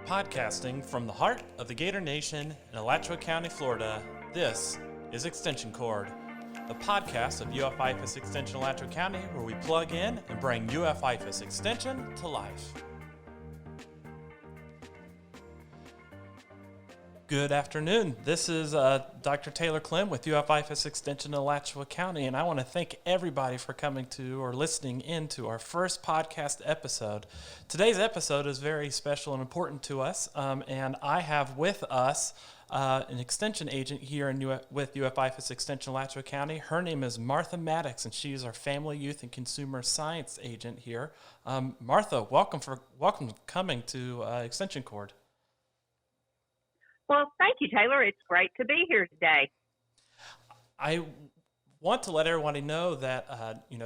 Podcasting from the heart of the Gator Nation in Alachua County, Florida, this is Extension Cord, the podcast of UF IFAS Extension Alachua County, where we plug in and bring UF IFAS Extension to life. Good afternoon. This is Dr. Taylor Clem with UF IFAS Extension Alachua County, and I want to thank everybody for coming to or listening in to our first podcast episode. Today's episode is very special and important to us, and I have with us an extension agent here with UF IFAS Extension Alachua County. Her name is Martha Maddox, and she is our Family, Youth, and Consumer Science agent here. Martha, welcome for coming to Extension Cord. Well, thank you, Taylor. It's great to be here today. I want to let everybody know that,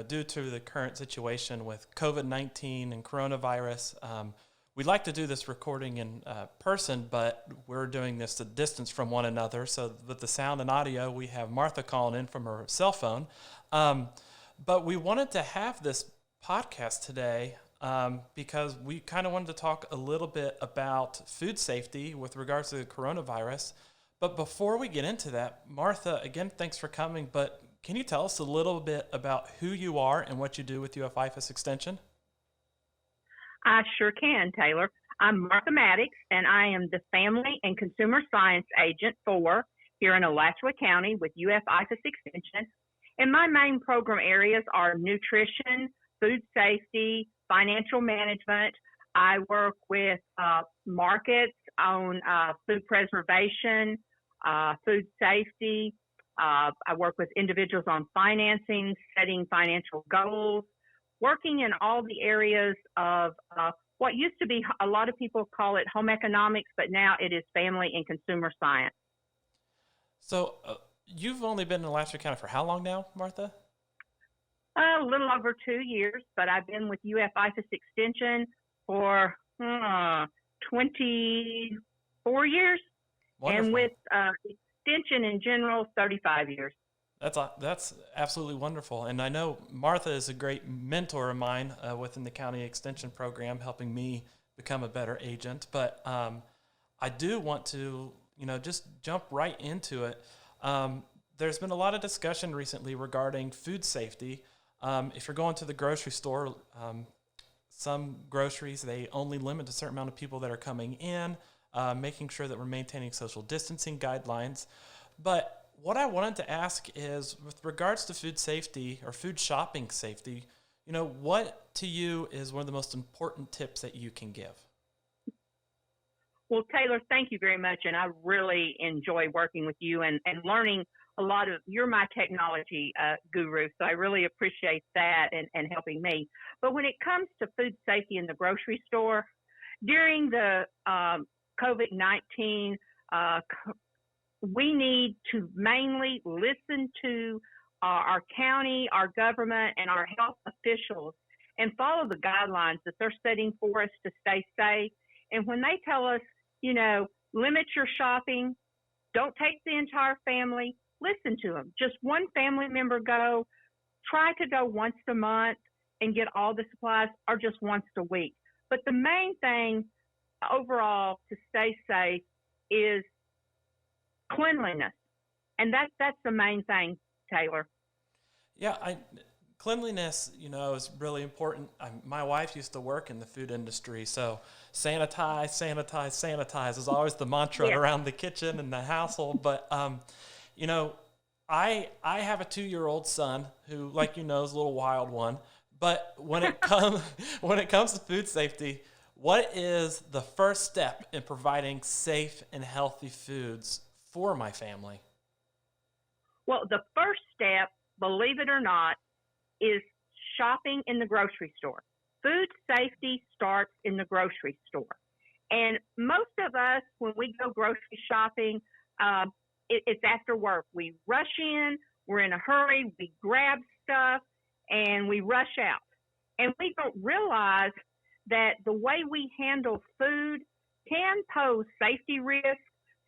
due to the current situation with COVID-19 and coronavirus, we'd like to do this recording in person, but we're doing this at distance from one another. So with the sound and audio, we have Martha calling in from her cell phone. But we wanted to have this podcast today because we kind of wanted to talk a little bit about food safety with regards to the coronavirus. But before we get into that, Martha, again, thanks for coming. But can you tell us a little bit about who you are and what you do with UF IFAS Extension? I sure can, Taylor. I'm Martha Maddox, and I am the Family and Consumer Science Agent here in Alachua County with UF IFAS Extension. And my main program areas are nutrition, food safety, financial management. I work with markets on food preservation, food safety. I work with individuals on financing, setting financial goals, working in all the areas of what used to be, a lot of people call it home economics, but now it is family and consumer science. So you've only been in Alachua County for how long now, Martha? A little over 2 years, but I've been with UF IFAS Extension for 24 years. Wonderful. And with Extension in general, 35 years. That's absolutely wonderful. And I know Martha is a great mentor of mine within the county extension program, helping me become a better agent. But I do want to, just jump right into it. There's been a lot of discussion recently regarding food safety. If you're going to the grocery store, some groceries, they only limit a certain amount of people that are coming in, making sure that we're maintaining social distancing guidelines. But what I wanted to ask is, with regards to food safety or food shopping safety, what to you is one of the most important tips that you can give? Well, Taylor, thank you very much. And I really enjoy working with you and learning a lot of, you're my technology guru, so I really appreciate that and helping me. But when it comes to food safety in the grocery store, during the COVID-19, we need to mainly listen to our county, our government, and our health officials and follow the guidelines that they're setting for us to stay safe. And when they tell us, limit your shopping, don't take the entire family, listen to them. Just one family member go. Try to go once a month and get all the supplies, or just once a week. But the main thing overall to stay safe is cleanliness. And that's the main thing, Taylor. Yeah, cleanliness, is really important. My wife used to work in the food industry, so sanitize, sanitize, sanitize is always the mantra around the kitchen and the household. But I have a 2-year-old son who, like is a little wild one. But when it comes to food safety, what is the first step in providing safe and healthy foods for my family? Well, the first step, believe it or not, is shopping in the grocery store. Food safety starts in the grocery store. And most of us, when we go grocery shopping, it's after work. We rush in, we're in a hurry, we grab stuff, and we rush out. And we don't realize that the way we handle food can pose safety risks,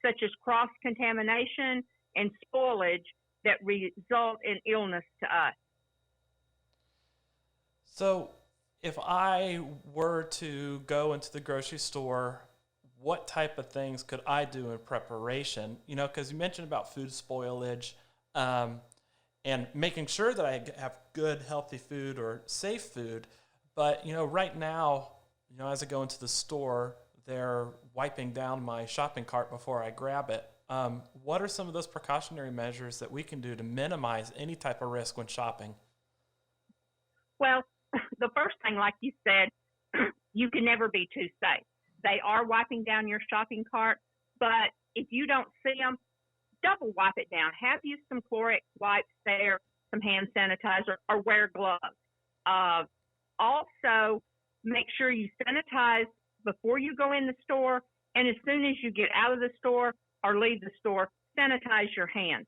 such as cross-contamination and spoilage that result in illness to us. So if I were to go into the grocery store, what type of things could I do in preparation? You know, because you mentioned about food spoilage, and making sure that I have good, healthy food or safe food. But, you know, right now, you know, as I go into the store, they're wiping down my shopping cart before I grab it. What are some of those precautionary measures that we can do to minimize any type of risk when shopping? Well, the first thing, like you said, you can never be too safe. They are wiping down your shopping cart, but if you don't see them, double wipe it down. Have used some Clorox wipes there, some hand sanitizer, or wear gloves. Also, make sure you sanitize before you go in the store, and as soon as you get out of the store or leave the store, sanitize your hands.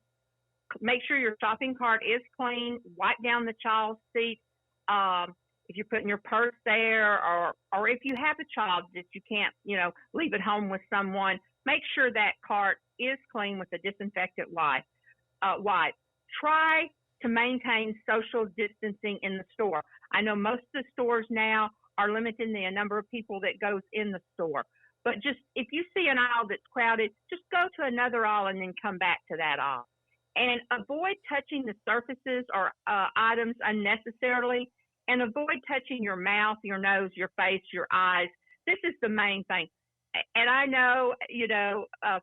Make sure your shopping cart is clean. Wipe down the child's seat. If you're putting your purse there, or if you have a child that you can't, leave at home with someone, make sure that cart is clean with a disinfectant wipe. Try to maintain social distancing in the store. I know most of the stores now are limiting the number of people that goes in the store. But just if you see an aisle that's crowded, just go to another aisle and then come back to that aisle. And avoid touching the surfaces or items unnecessarily, and avoid touching your mouth, your nose, your face, your eyes. This is the main thing. And I know,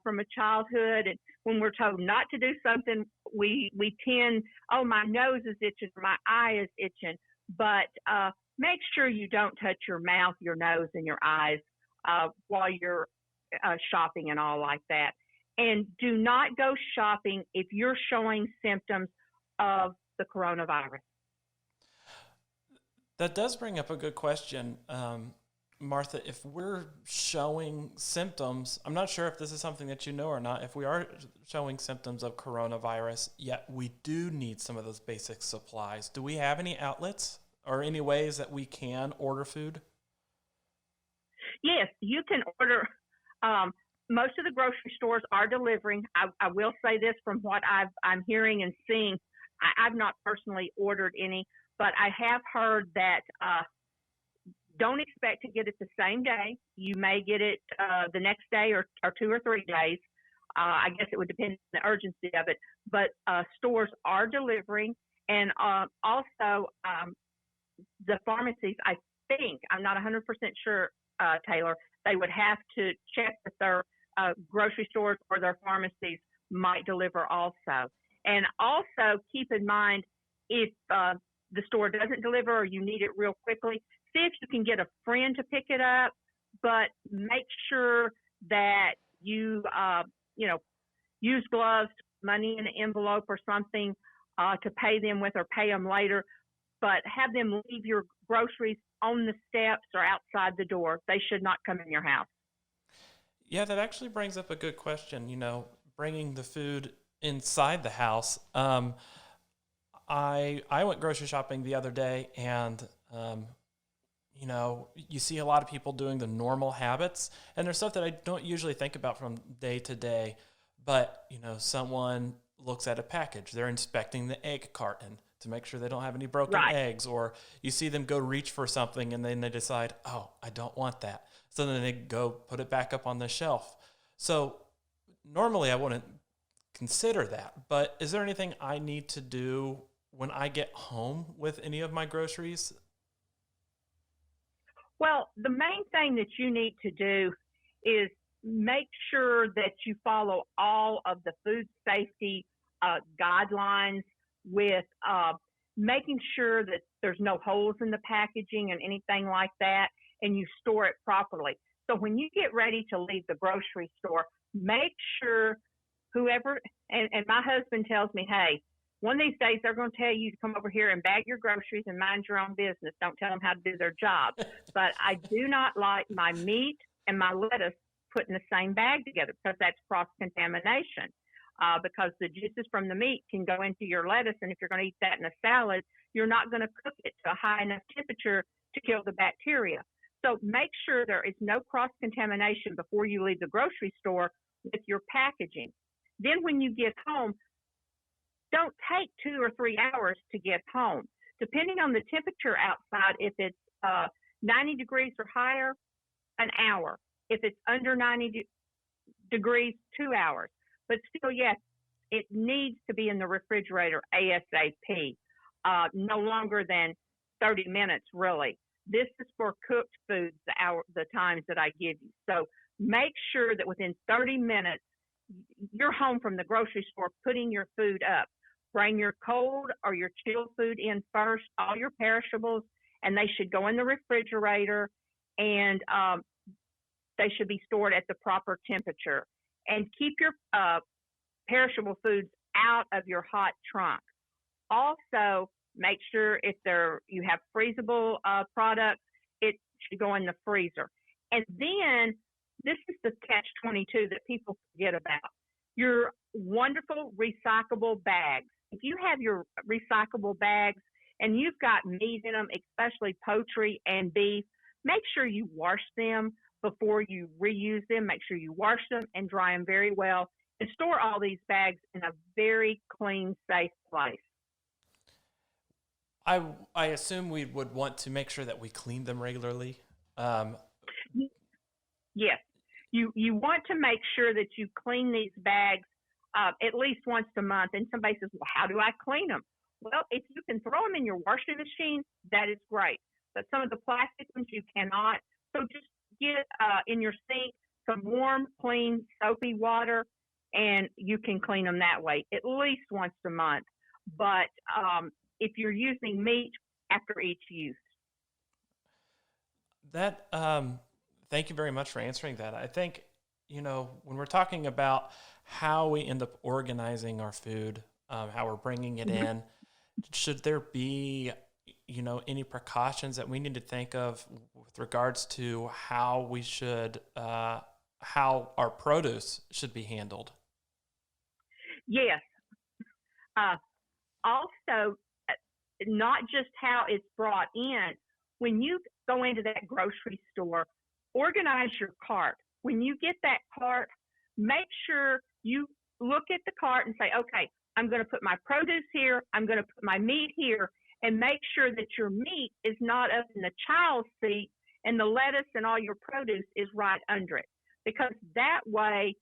from a childhood, and when we're told not to do something, we tend, oh, my nose is itching, or my eye is itching. But make sure you don't touch your mouth, your nose, and your eyes while you're shopping and all like that. And do not go shopping if you're showing symptoms of the coronavirus. That does bring up a good question, Martha. If we're showing symptoms, I'm not sure if this is something that you know or not, if we are showing symptoms of coronavirus, yet we do need some of those basic supplies, do we have any outlets or any ways that we can order food? Yes, you can order. Most of the grocery stores are delivering. I will say this from what I'm hearing and seeing. I've not personally ordered any, but I have heard that don't expect to get it the same day. You may get it the next day or 2 or 3 days. I guess it would depend on the urgency of it. But stores are delivering. And also the pharmacies, I think, I'm not 100% sure, Taylor, they would have to check with their grocery stores or their pharmacies might deliver also. And also keep in mind, if the store doesn't deliver or you need it real quickly, see if you can get a friend to pick it up, but make sure that you, use gloves, money in an envelope or something to pay them with or pay them later, but have them leave your groceries on the steps or outside the door. They should not come in your house. Yeah, that actually brings up a good question, bringing the food inside the house. I went grocery shopping the other day, and you see a lot of people doing the normal habits, and there's stuff that I don't usually think about from day to day. But someone looks at a package, they're inspecting the egg carton to make sure they don't have any broken eggs, or you see them go reach for something and then they decide, oh, I don't want that. So then they go put it back up on the shelf. So normally I wouldn't consider that, but is there anything I need to do when I get home with any of my groceries? Well, the main thing that you need to do is make sure that you follow all of the food safety guidelines with making sure that there's no holes in the packaging and anything like that, and you store it properly. So when you get ready to leave the grocery store, make sure whoever, and my husband tells me, hey, one of these days they're going to tell you to come over here and bag your groceries and mind your own business. Don't tell them how to do their job. But I do not like my meat and my lettuce put in the same bag together, because that's cross-contamination. Because the juices from the meat can go into your lettuce, and if you're going to eat that in a salad, you're not going to cook it to a high enough temperature to kill the bacteria. So make sure there is no cross-contamination before you leave the grocery store with your packaging. Then when you get home, don't take 2 or 3 hours to get home. Depending on the temperature outside, if it's 90 degrees or higher, an hour. If it's under 90 degrees, 2 hours. But still, yes, it needs to be in the refrigerator ASAP, no longer than 30 minutes, really. This is for cooked foods, the times that I give you. So make sure that within 30 minutes, you're home from the grocery store putting your food up. Bring your cold or your chilled food in first, all your perishables, and they should go in the refrigerator, and they should be stored at the proper temperature. And keep your perishable foods out of your hot trunk. Also, make sure if you have freezable products, it should go in the freezer. And then this is the catch-22 that people forget about. Your wonderful recyclable bags. If you have your recyclable bags and you've got meat in them, especially poultry and beef, make sure you wash them before you reuse them. Make sure you wash them and dry them very well, and store all these bags in a very clean, safe place. I assume we would want to make sure that we clean them regularly. Yes. You want to make sure that you clean these bags at least once a month. And somebody says, well, how do I clean them? Well, if you can throw them in your washing machine, that is great. But some of the plastic ones you cannot. So just get in your sink some warm, clean, soapy water, and you can clean them that way at least once a month. But if you're using meat, after each use. That thank you very much for answering that. I think, when we're talking about how we end up organizing our food, how we're bringing it in, should there be, any precautions that we need to think of with regards to how we should, how our produce should be handled? Yes. Also, not just how it's brought in. When you go into that grocery store, organize your cart. When you get that cart, make sure you look at the cart and say, okay, I'm going to put my produce here, I'm going to put my meat here, and make sure that your meat is not up in the child's seat and the lettuce and all your produce is right under it. Because that way,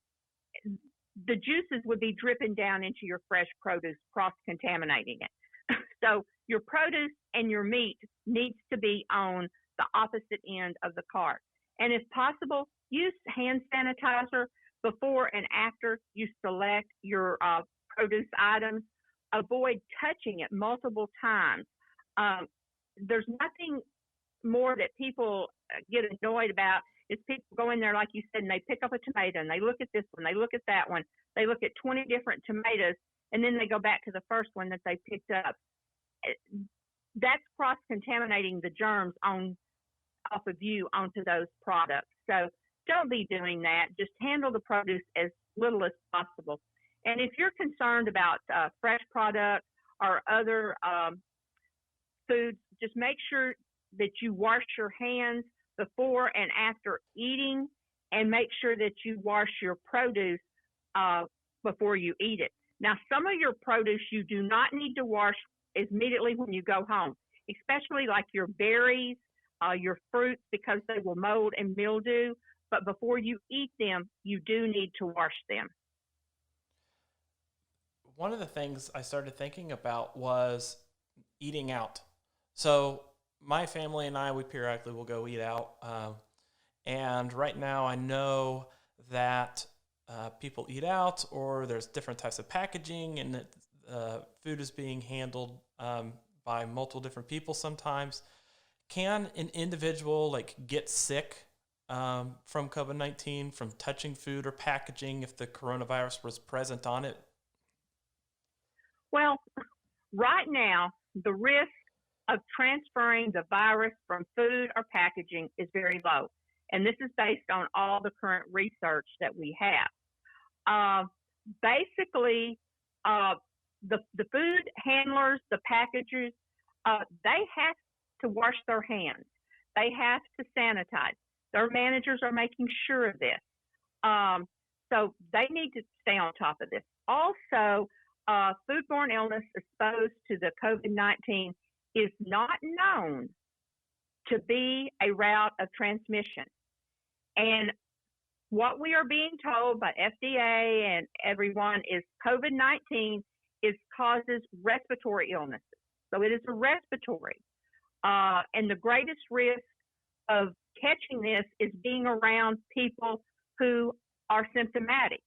the juices would be dripping down into your fresh produce, cross-contaminating it. So your produce and your meat needs to be on the opposite end of the cart. And if possible, use hand sanitizer before and after you select your produce items. Avoid touching it multiple times. There's nothing more that people get annoyed about is people go in there, like you said, and they pick up a tomato, and they look at this one, they look at that one, they look at 20 different tomatoes, and then they go back to the first one that they picked up. That's cross-contaminating the germs off of you onto those products. So don't be doing that. Just handle the produce as little as possible. And if you're concerned about fresh products or other foods, just make sure that you wash your hands before and after eating, and make sure that you wash your produce before you eat it. Now, some of your produce you do not need to wash immediately when you go home, especially like your berries, your fruits, because they will mold and mildew. But before you eat them, you do need to wash them. One of the things I started thinking about was eating out. So my family and I, we periodically will go eat out. And right now I know that people eat out, or there's different types of packaging, and that food is being handled by multiple different people sometimes. Can an individual get sick from COVID-19 from touching food or packaging if the coronavirus was present on it? Well, right now, the risk of transferring the virus from food or packaging is very low. And this is based on all the current research that we have. Basically, the food handlers, the packagers, they have to wash their hands. They have to sanitize. Their managers are making sure of this. So they need to stay on top of this. Also, foodborne illness exposed to the COVID-19 is not known to be a route of transmission. And what we are being told by FDA and everyone is COVID-19 causes respiratory illnesses. So it is a respiratory. And the greatest risk of catching this is being around people who are symptomatic.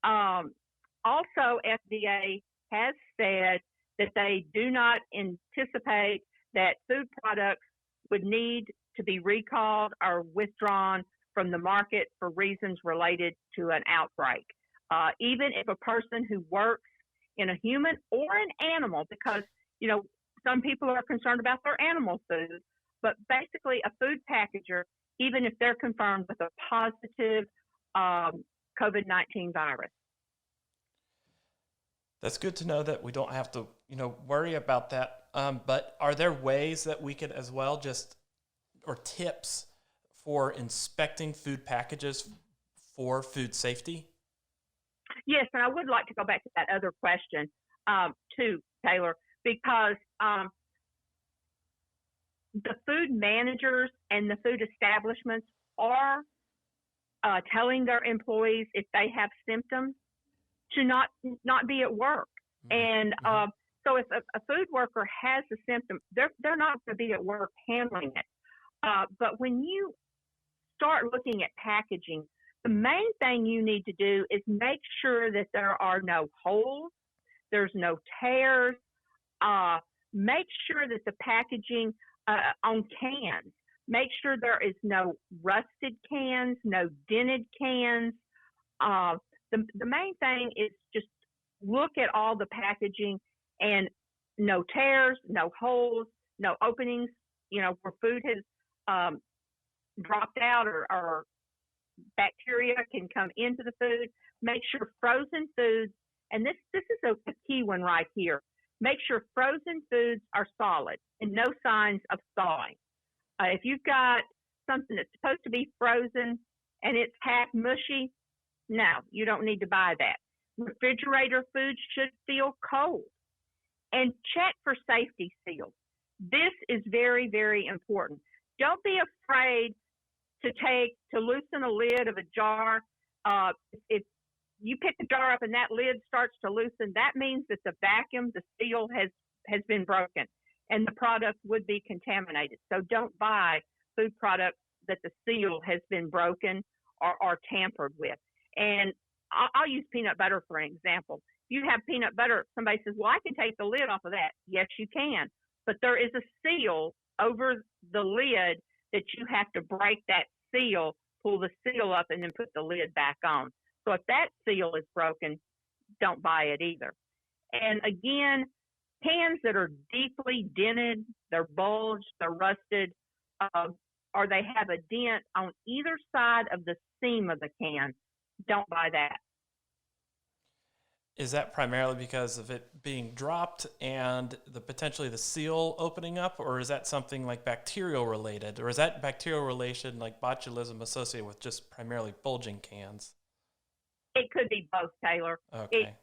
Also, FDA has said that they do not anticipate that food products would need to be recalled or withdrawn from the market for reasons related to an outbreak. Even if a person who works in a human or an animal, because, some people are concerned about their animal food, but basically a food packager, even if they're confirmed with a positive COVID-19 virus. That's good to know that we don't have to, worry about that. But are there ways that we could as well or tips for inspecting food packages for food safety? Yes, and I would like to go back to that other question too, Taylor, because the food managers and the food establishments are telling their employees if they have symptoms to not be at work. And so if a food worker has a symptom, they're not going to be at work handling it. But when you start looking at packaging, the main thing you need to do is make sure that there are no holes, there's no tears. Make sure that the packaging on cans, make sure there is no rusted cans, no dented cans. The main thing is just look at all the packaging and no tears, no holes, no openings, where food has dropped out or bacteria can come into the food. Make sure frozen foods, and this is a key one right here. Make sure frozen foods are solid and no signs of thawing. If you've got something that's supposed to be frozen and it's half mushy, no, you don't need to buy that. Refrigerator foods should feel cold. And check for safety seals. This is very, very important. Don't be afraid to loosen a lid of a jar. If you pick the jar up and that lid starts to loosen, that means that the seal has been broken and the product would be contaminated. So don't buy food products that the seal has been broken or tampered with. And I'll use peanut butter for an example. If you have peanut butter, somebody says, well, I can take the lid off of that. Yes, you can. But there is a seal over the lid that you have to break that seal, pull the seal up, and then put the lid back on. So if that seal is broken, don't buy it either. And again, cans that are deeply dented, they're bulged, they're rusted, or they have a dent on either side of the seam of the can, don't buy that. Is that primarily because of it being dropped and potentially the seal opening up, or is that something like bacterial related, or is that bacterial relation like botulism associated with just primarily bulging cans? It could be both, Taylor. Okay.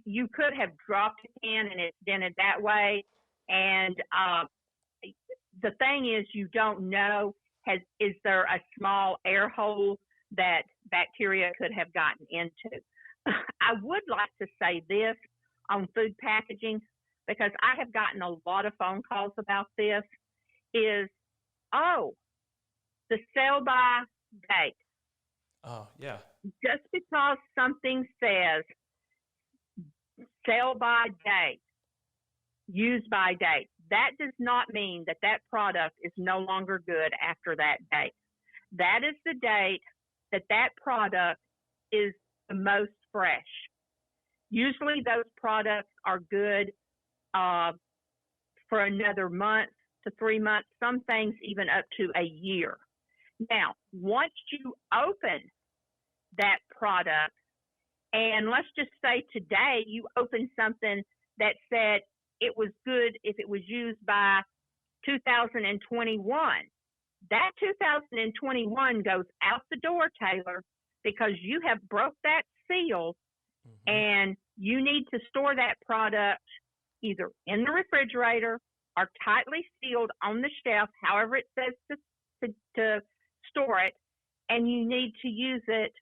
You could have dropped a can and it's dented that way, and the thing is, you don't know, is there a small air hole that bacteria could have gotten into? I would like to say this on food packaging, because I have gotten a lot of phone calls about this, is, the sell-by date. Oh, yeah. Just because something says sell-by date, use-by date, that does not mean that that product is no longer good after that date. That is the date that that product is the most fresh. Usually those products are good for another month to 3 months, some things even up to a year. Now, once you open that product, and let's just say today you open something that said it was good if it was used by 2021, that 2021 goes out the door, Taylor, because you have broke that seal, and you need to store that product either in the refrigerator or tightly sealed on the shelf, however it says to store it, and you need to use it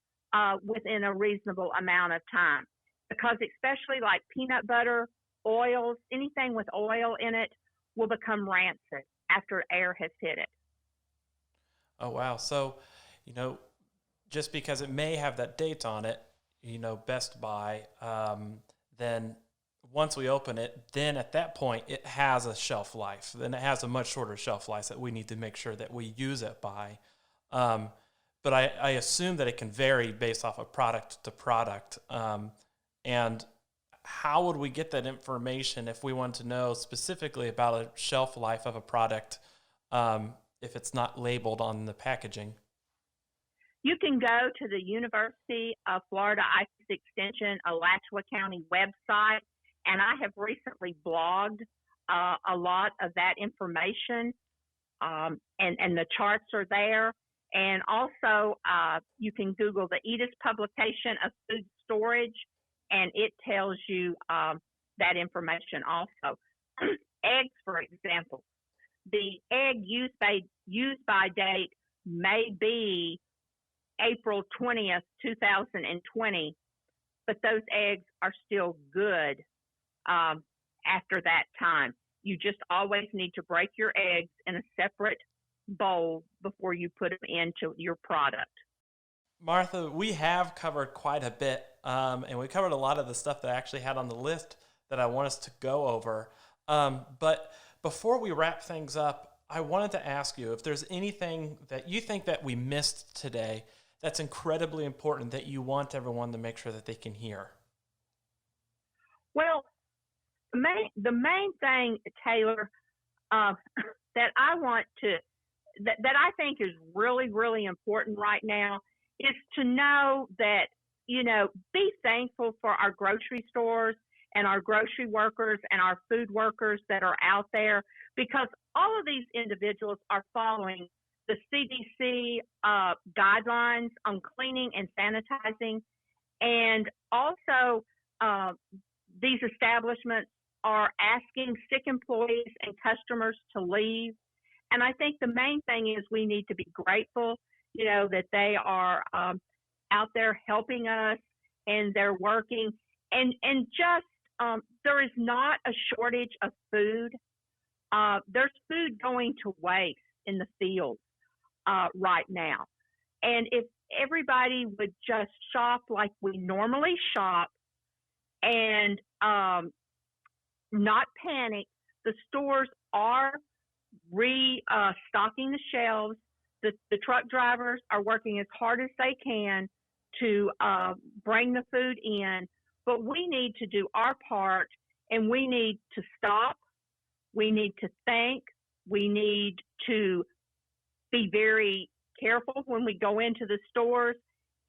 within a reasonable amount of time, because especially like peanut butter, oils, anything with oil in it will become rancid after air has hit it. Oh, wow. So, just because it may have that date on it, Best Buy, then once we open it, then at that point it has a shelf life. Then it has a much shorter shelf life that we need to make sure that we use it by. But I assume that it can vary based off of product to product. And how would we get that information if we want to know specifically about a shelf life of a product if it's not labeled on the packaging? You can go to the University of Florida IFAS Extension Alachua County website, and I have recently blogged a lot of that information, and the charts are there. And also, you can Google the EDIS publication of food storage, and it tells you that information also. Eggs, for example. The egg use by date may be April 20th, 2020, but those eggs are still good after that time. You just always need to break your eggs in a separate bowl before you put them into your product. Martha, we have covered quite a bit, and we covered a lot of the stuff that I actually had on the list that I want us to go over. But before we wrap things up, I wanted to ask you if there's anything that you think that we missed today that's incredibly important that you want everyone to make sure that they can hear. Well, the main thing, Taylor, that I want to that I think is really, really important right now is to know that, be thankful for our grocery stores and our grocery workers and our food workers that are out there, because all of these individuals are following the CDC guidelines on cleaning and sanitizing. And also, these establishments are asking sick employees and customers to leave. And I think the main thing is we need to be grateful, that they are out there helping us and they're working. And just there is not a shortage of food. There's food going to waste in the fields right now. And if everybody would just shop like we normally shop and not panic, the stores are restocking the shelves. The truck drivers are working as hard as they can to bring the food in, but we need to do our part, and we need to stop. We need to think. We need to be very careful when we go into the stores,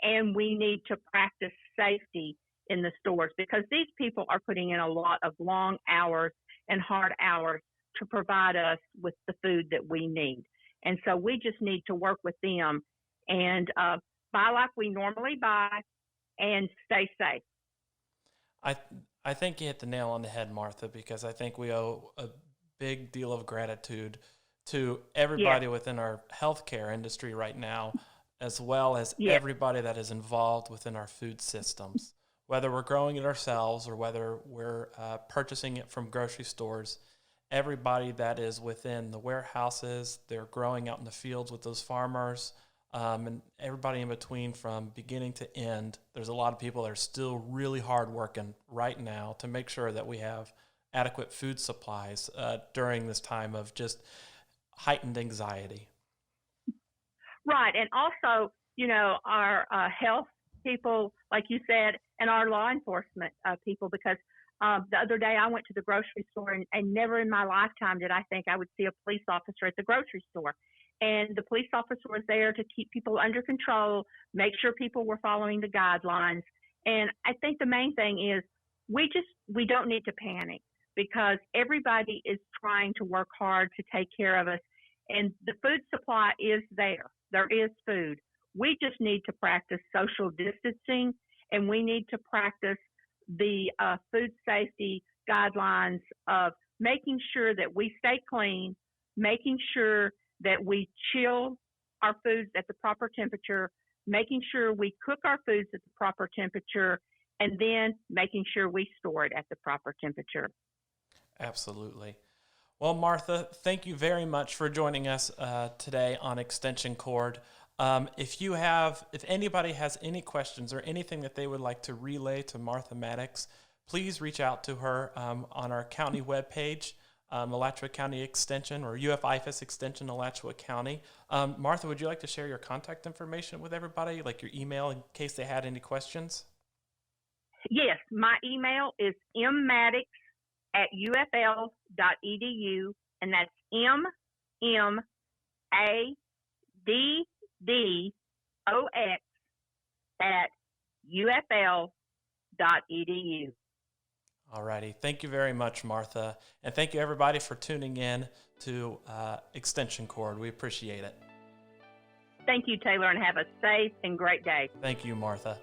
and we need to practice safety in the stores, because these people are putting in a lot of long hours and hard hours to provide us with the food that we need. And so we just need to work with them and buy like we normally buy and stay safe. I think you hit the nail on the head, Martha, because I think we owe a big deal of gratitude to everybody within our healthcare industry right now, as well as everybody that is involved within our food systems, whether we're growing it ourselves or whether we're purchasing it from grocery stores. Everybody that is within the warehouses, they're growing out in the fields with those farmers, and everybody in between from beginning to end. There's a lot of people that are still really hard working right now to make sure that we have adequate food supplies during this time of just heightened anxiety. Right. And also, our health people, like you said, and our law enforcement people, because the other day I went to the grocery store, and never in my lifetime did I think I would see a police officer at the grocery store. And the police officer was there to keep people under control, make sure people were following the guidelines. And I think the main thing is we don't need to panic, because everybody is trying to work hard to take care of us. And the food supply is there. There is food. We just need to practice social distancing, and we need to practice the food safety guidelines of making sure that we stay clean, making sure that we chill our foods at the proper temperature, making sure we cook our foods at the proper temperature, and then making sure we store it at the proper temperature. Absolutely. Well, Martha, thank you very much for joining us today on Extension Cord. If anybody has any questions or anything that they would like to relay to Martha Maddox, please reach out to her on our county webpage, Alachua County Extension or IFAS Extension, Alachua County. Martha, would you like to share your contact information with everybody, like your email, in case they had any questions? Yes, my email is mmaddox@ufl.edu, and that's MMADDOX@ufl.edu. All righty. Thank you very much, Martha. And thank you, everybody, for tuning in to Extension Cord. We appreciate it. Thank you, Taylor, and have a safe and great day. Thank you, Martha.